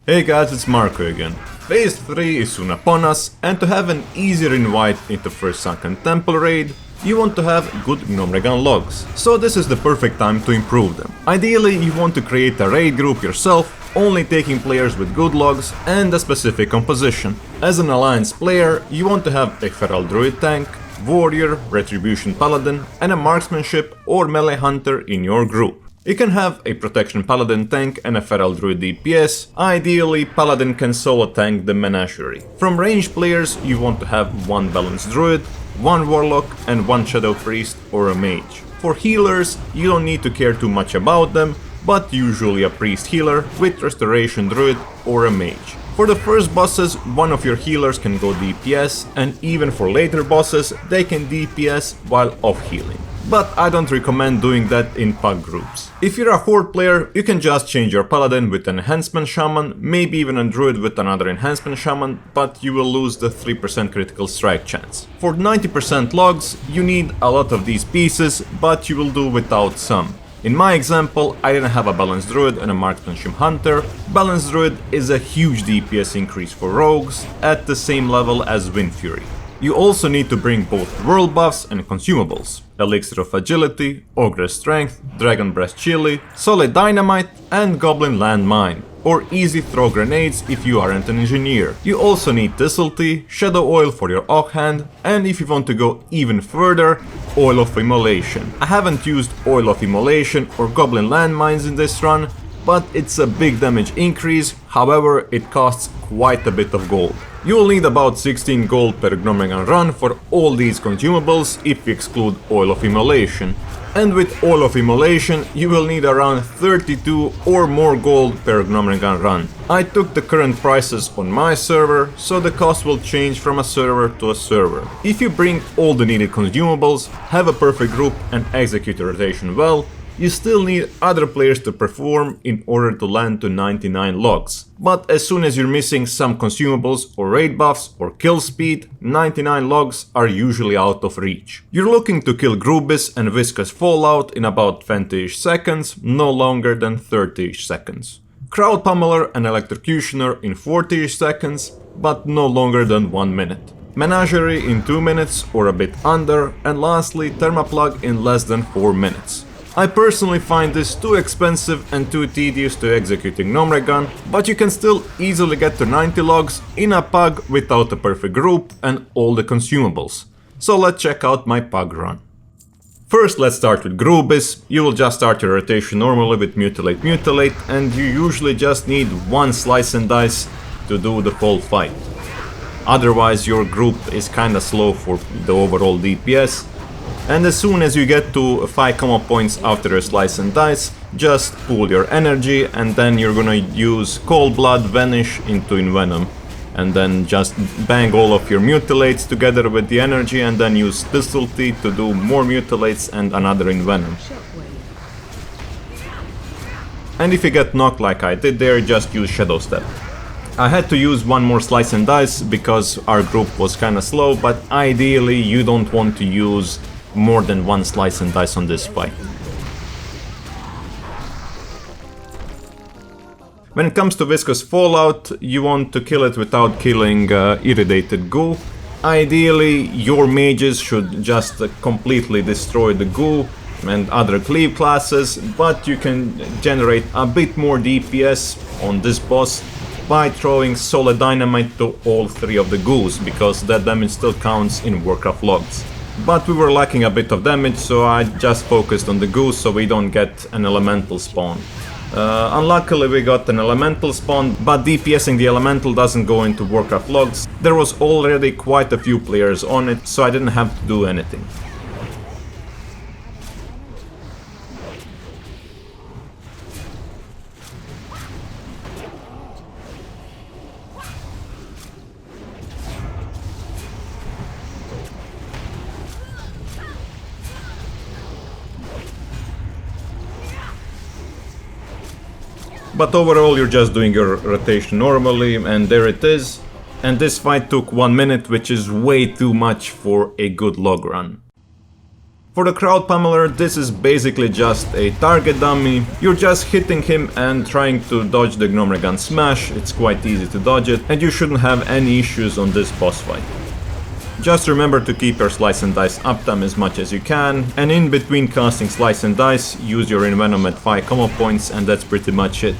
Hey guys, it's Marco again. Phase 3 is soon upon us, and to have an easier invite into first Sunken Temple raid, you want to have good Gnomeregan logs. So this is the perfect time to improve them. Ideally, you want to create a raid group yourself, only taking players with good logs and a specific composition. As an alliance player, you want to have a feral druid tank, warrior, retribution paladin, and a marksmanship or melee hunter in your group. You can have a protection paladin tank and a feral druid DPS. Ideally, paladin can solo tank the Menagerie. From ranged players, you want to have one balanced druid, one warlock, and one shadow priest or a mage. For healers, you don't need to care too much about them, but usually a priest healer with restoration druid or a mage. For the first bosses, one of your healers can go DPS, and even for later bosses, they can DPS while off healing. But I don't recommend doing that in PoV groups. If you're a horde player, you can just change your paladin with an enhancement shaman, maybe even a druid with another enhancement shaman, but you will lose the 3% critical strike chance. For 90% logs, you need a lot of these pieces, but you will do without some. In my example, I didn't have a balanced druid and a marksmanship hunter. Balanced druid is a huge DPS increase for rogues, at the same level as Wind Fury. You also need to bring both world buffs and consumables: Elixir of Agility, Ogre Strength, Dragon Breath Chili, Solid Dynamite, and Goblin Landmine, or easy throw grenades if you aren't an engineer. You also need Thistle Tea, Shadow Oil for your Offhand, and if you want to go even further, Oil of Immolation. I haven't used Oil of Immolation or Goblin Landmines in this run, but it's a big damage increase, however it costs quite a bit of gold. You will need about 16 gold per Gnomeregan run for all these consumables if you exclude Oil of Immolation. And with Oil of Immolation you will need around 32 or more gold per Gnomeregan run. I took the current prices on my server, so the cost will change from a server to a server. If you bring all the needed consumables, have a perfect group and execute the rotation well, you still need other players to perform in order to land to 99 logs. But as soon as you're missing some consumables or raid buffs or kill speed, 99 logs are usually out of reach. You're looking to kill Grubbis and Viscous Fallout in about 20-ish seconds, no longer than 30-ish seconds. Crowd Pummeler and Electrocutioner in 40-ish seconds, but no longer than 1 minute. Menagerie in 2 minutes or a bit under, and lastly Thermaplugg in less than 4 minutes. I personally find this too expensive and too tedious to execute in Gnomeregan, but you can still easily get to 90 logs in a PoV without a perfect group and all the consumables. So let's check out my PoV run. First let's start with Grubbis. You will just start your rotation normally with Mutilate, and you usually just need one slice and dice to do the whole fight. Otherwise your group is kinda slow for the overall DPS. And as soon as you get to 5 combo points after a slice and dice, just pool your energy, and then you're gonna use Cold Blood, Vanish into Envenom. And then just bang all of your Mutilates together with the energy, and then use Thistle Tea to do more Mutilates and another Envenom. And if you get knocked like I did there, just use Shadow Step. I had to use one more slice and dice because our group was kinda slow, but ideally you don't want to use more than one slice and dice on this fight. When it comes to Viscous Fallout, you want to kill it without killing irradiated goo. Ideally, your mages should just completely destroy the goo and other cleave classes, but you can generate a bit more DPS on this boss by throwing Solid Dynamite to all 3 of the goos, because that damage still counts in Warcraft logs. But we were lacking a bit of damage, so I just focused on the goose so we don't get an elemental spawn. Unluckily we got an elemental spawn, but DPSing the elemental doesn't go into Warcraft logs. There was already quite a few players on it, so I didn't have to do anything. But overall you're just doing your rotation normally, and there it is. And this fight took 1 minute, which is way too much for a good log run. For the crowd pummeler, this is basically just a target dummy. You're just hitting him and trying to dodge the Gnomeregan smash. It's quite easy to dodge it, and you shouldn't have any issues on this boss fight. Just remember to keep your slice and dice uptime as much as you can, and in between casting slice and dice, use your envenom at 5 combo points, and that's pretty much it.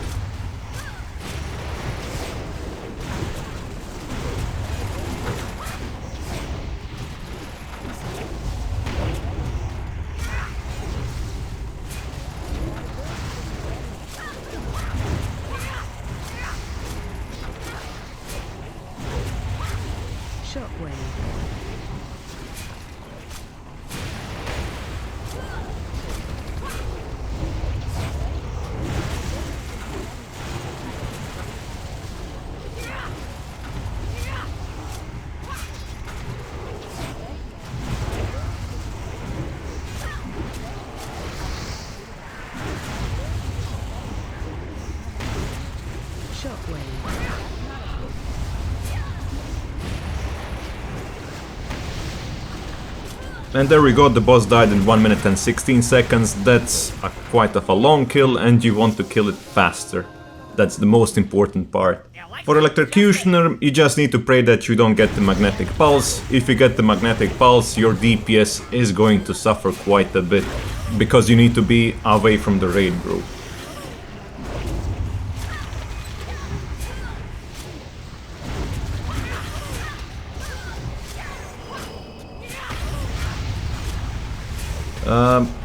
And there we go, the boss died in 1 minute and 16 seconds. That's quite of a long kill, and you want to kill it faster. That's the most important part. For Electrocutioner, you just need to pray that you don't get the magnetic pulse. If you get the magnetic pulse, your DPS is going to suffer quite a bit, because you need to be away from the raid group.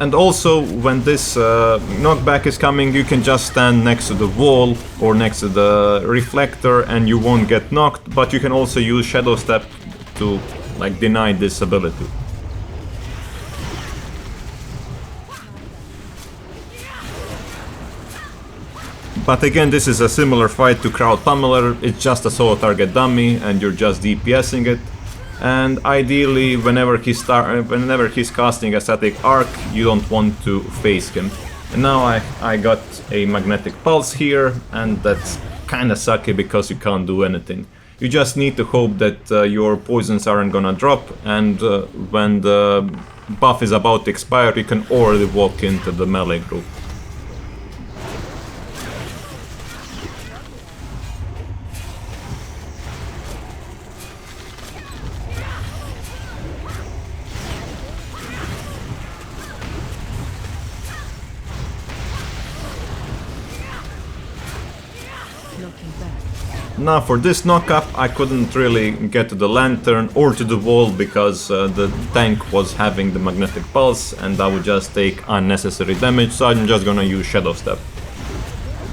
And also, when this knockback is coming, you can just stand next to the wall or next to the reflector and you won't get knocked, but you can also use Shadow Step to like deny this ability. But again, this is a similar fight to Crowd Pummeler. It's just a solo target dummy and you're just DPSing it. And ideally, whenever he's casting a static arc, you don't want to face him. And now I got a magnetic pulse here, and that's kinda sucky because you can't do anything. You just need to hope that your poisons aren't gonna drop, and when the buff is about to expire, you can already walk into the melee group. Now for this knockup I couldn't really get to the lantern or to the wall because the tank was having the magnetic pulse and I would just take unnecessary damage, so I'm just gonna use Shadow Step.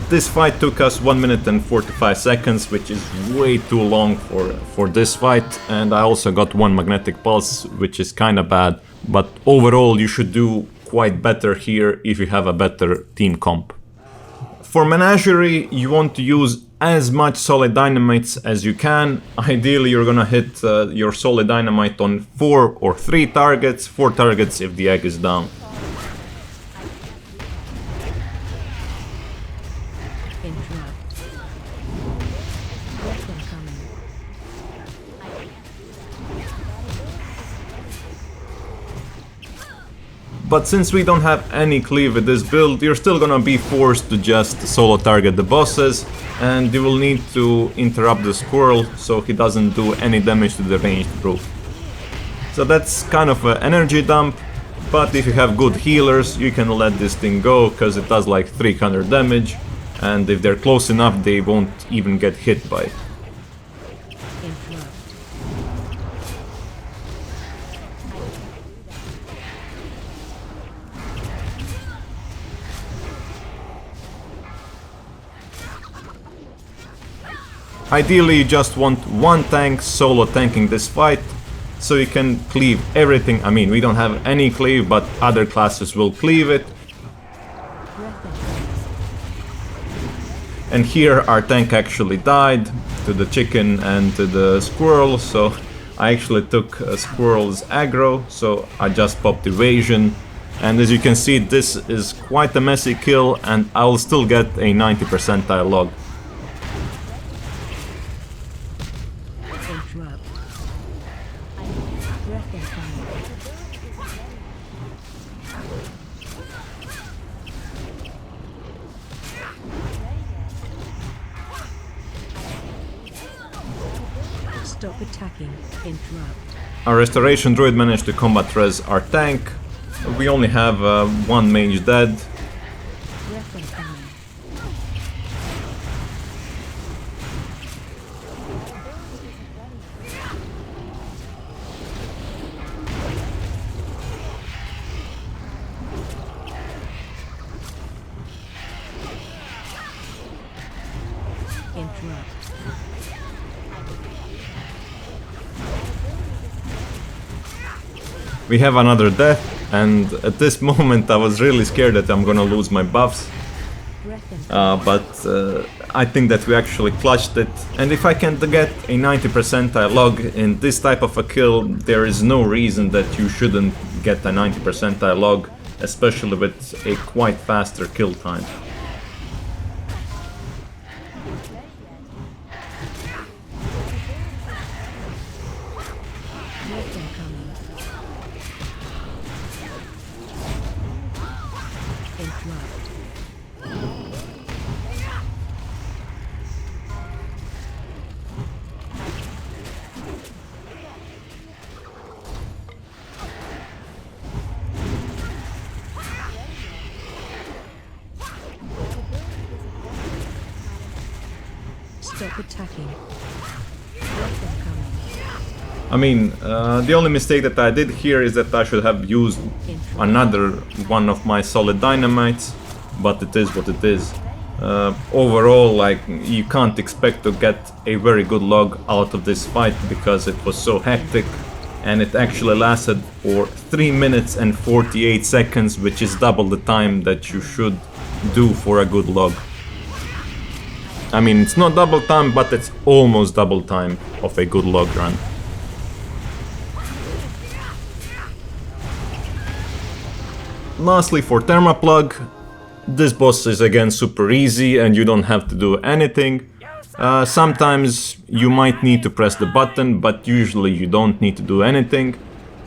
This fight took us 1 minute and 45 seconds, which is way too long for this fight, and I also got one magnetic pulse, which is kinda bad, but overall you should do quite better here if you have a better team comp. For Menagerie, you want to use as much solid dynamites as you can. Ideally, you're gonna hit your solid dynamite on 4 or 3 targets, 4 targets if the egg is down. But since we don't have any cleave with this build, you're still gonna be forced to just solo target the bosses, and you will need to interrupt the squirrel so he doesn't do any damage to the ranged group. So that's kind of an energy dump, but if you have good healers, you can let this thing go, because it does like 300 damage, and if they're close enough, they won't even get hit by it. Ideally, you just want one tank solo tanking this fight, so you can cleave everything. I mean, we don't have any cleave, but other classes will cleave it. And here our tank actually died to the chicken and to the squirrel, so I actually took a squirrel's aggro, so I just popped evasion. And as you can see, this is quite a messy kill, and I'll still get a 90 percentile log. Stop attacking. Interrupt. Our restoration druid managed to combat res our tank. We only have one mage dead. Breath incoming. Interrupt. We have another death, and at this moment I was really scared that I'm gonna lose my buffs. But I think that we actually clutched it, and if I can get a 90% log in this type of a kill, there is no reason that you shouldn't get a 90% log, especially with a quite faster kill time. Breath incoming. Interrupt. Stop attacking. Breath incoming. I mean, the only mistake that I did here is that I should have used another one of my solid dynamites, but it is what it is. Overall, like, you can't expect to get a very good log out of this fight because it was so hectic, and it actually lasted for 3 minutes and 48 seconds, which is double the time that you should do for a good log. I mean, it's not double time, but it's almost double time of a good log run. Lastly, for Thermaplugg, this boss is again super easy and you don't have to do anything. Sometimes you might need to press the button, but usually you don't need to do anything.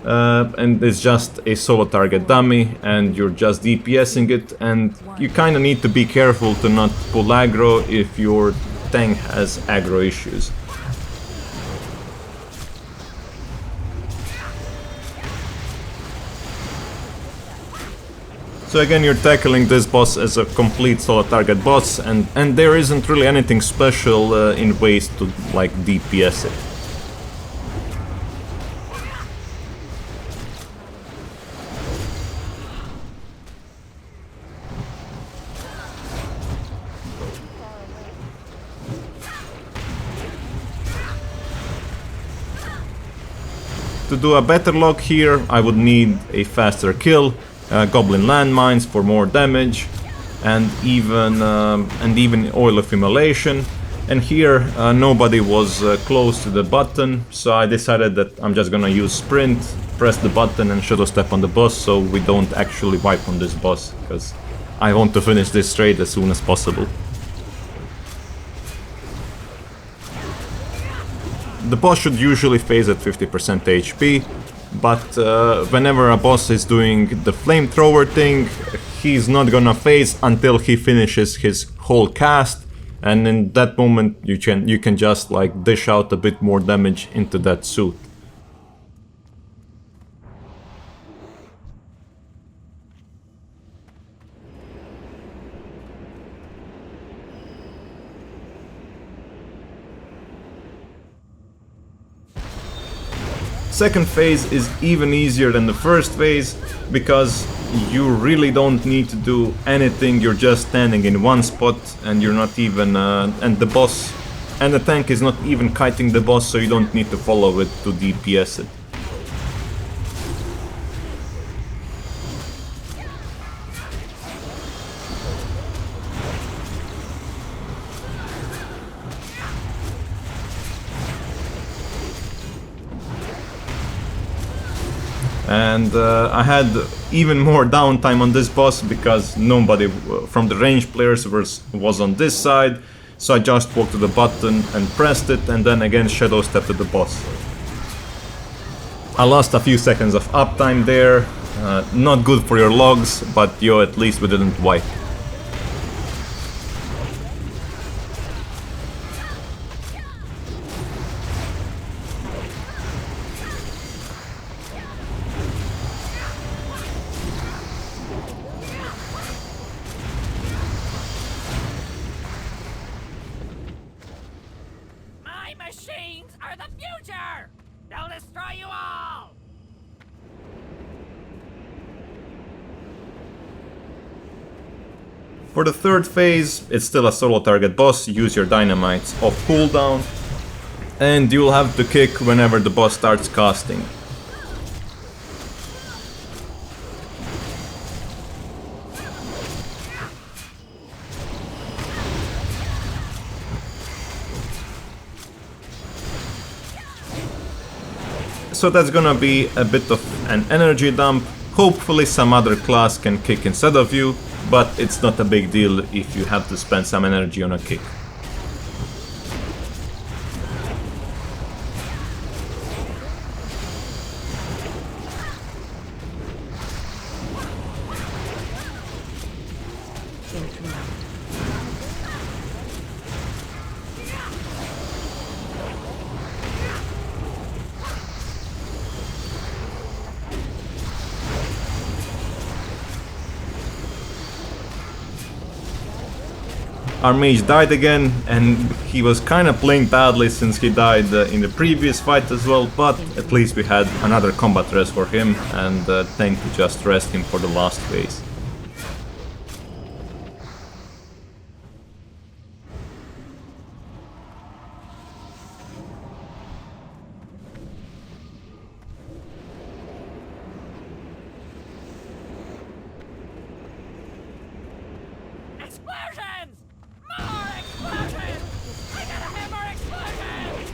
And it's just a solo target dummy and you're just DPSing it, and you kinda need to be careful to not pull aggro if your tank has aggro issues. So again, you're tackling this boss as a complete solo target boss, and there isn't really anything special in ways to like DPS it. To do a better log here, I would need a faster kill, goblin landmines for more damage, and even oil accumulation. And here nobody was close to the button, so I decided that I'm just gonna use sprint, press the button and shadow step on the boss, so we don't actually wipe on this boss, because I want to finish this trade as soon as possible. The boss should usually phase at 50% HP, but whenever a boss is doing the flamethrower thing, he's not gonna phase until he finishes his whole cast, and in that moment you can just like dish out a bit more damage into that suit. Second phase is even easier than the first phase, because you really don't need to do anything, you're just standing in one spot and you're not even... and the boss and the tank is not even kiting the boss, so you don't need to follow it to DPS it. And I had even more downtime on this boss because nobody from the range players was on this side, so I just walked to the button and pressed it, and then again shadow stepped to the boss. I lost a few seconds of uptime there, Not good for your logs, but yo, at least we didn't wipe. My machines are the future! They'll destroy you all! For the third phase, it's still a solo target boss. Use your dynamites off cooldown, and you'll have to kick whenever the boss starts casting. So that's gonna be a bit of an energy dump. Hopefully some other class can kick instead of you, but it's not a big deal if you have to spend some energy on a kick. Our mage died again, and he was kinda playing badly since he died in the previous fight as well, but at least we had another combat rest for him, and thank you just rest him for the last phase. Explosions! More explosions! I gotta have more explosions!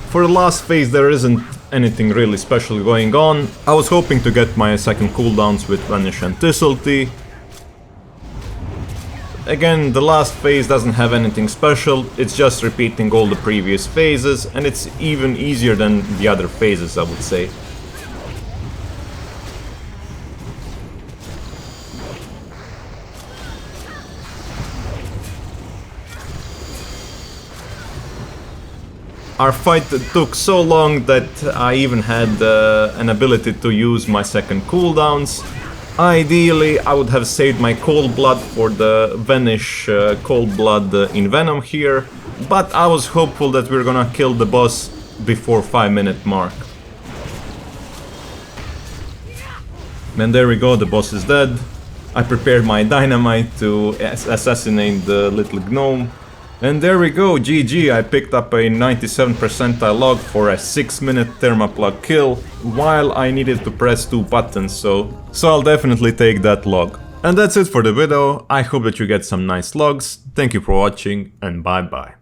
For the last phase there isn't anything really special going on. I was hoping to get my second cooldowns with Vanish and Thistletea. Again, the last phase doesn't have anything special, it's just repeating all the previous phases, and it's even easier than the other phases, I would say. Our fight took so long that I even had an ability to use my second cooldowns. Ideally, I would have saved my Cold Blood for the Vanish Cold Blood in Venom here, but I was hopeful that we were gonna kill the boss before 5-minute mark. And there we go, the boss is dead. I prepared my dynamite to assassinate the little gnome. And there we go, GG, I picked up a 97 percentile log for a 6-minute Thermaplugg kill, while I needed to press 2 buttons, so I'll definitely take that log. And that's it for the video, I hope that you get some nice logs, thank you for watching, and bye bye.